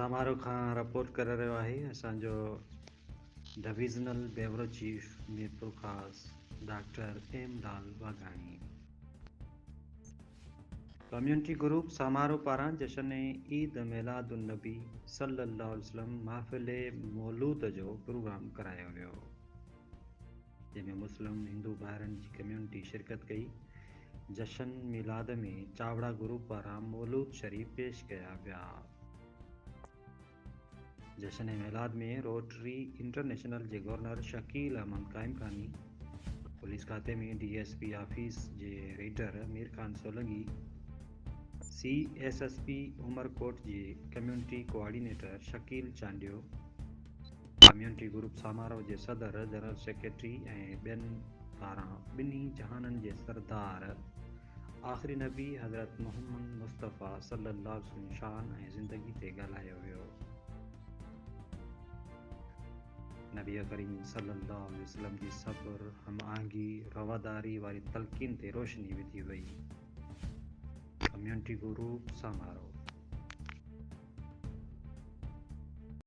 समारोह खां रिपोर्ट करे रहियो आहे असांजो डिविज़नल ब्यूरो चीफ मीरपुर ख़ासि डॉक्टर एम लाल वाघाणी। कम्युनिटी ग्रुप समारोह पारां जश्न ईद मिलादुन नबी सल्लल्लाहु अलैहि वसल्लम महफ़िल मौलूद जो प्रोग्राम करायो वियो, जंहिंमें मुस्लिम हिंदू भाइरनि जी कम्युनिटी शिरकत कई। जश्न मिलाद में चावड़ा ग्रुप पारां मौलूद शरीफ़ पेश कया विया। जश्न मिलाद में रोटरी इंटरनेशनल जे गवर्नर शकील अहमद कायमखानी, पुलिस खाते में DSP ऑफिस जे रेडर मीर खान सोलंगी, CSSP उमरकोट जे community coordinator Shakeel Chandio, community group समारोह जे सदर जनरल सेक्रेटरी ऐं ॿियनि पारां ॿिन्ही जहाननि जे सरदार आख़िरी नबी हज़रत मोहम्मद मुस्तफ़ा सल्लल्लाहु अलैहि वसल्लम शान ऐं ज़िंदगी ते ॻाल्हायो वियो। नबी करीम सल्लल्लाहु अलैहि वसल्लम जी सब्र, हमआहंगी, रवादारी वारी तलक़ीन ते रोशनी विधी वई। कम्युनिटी ग्रुप समारोह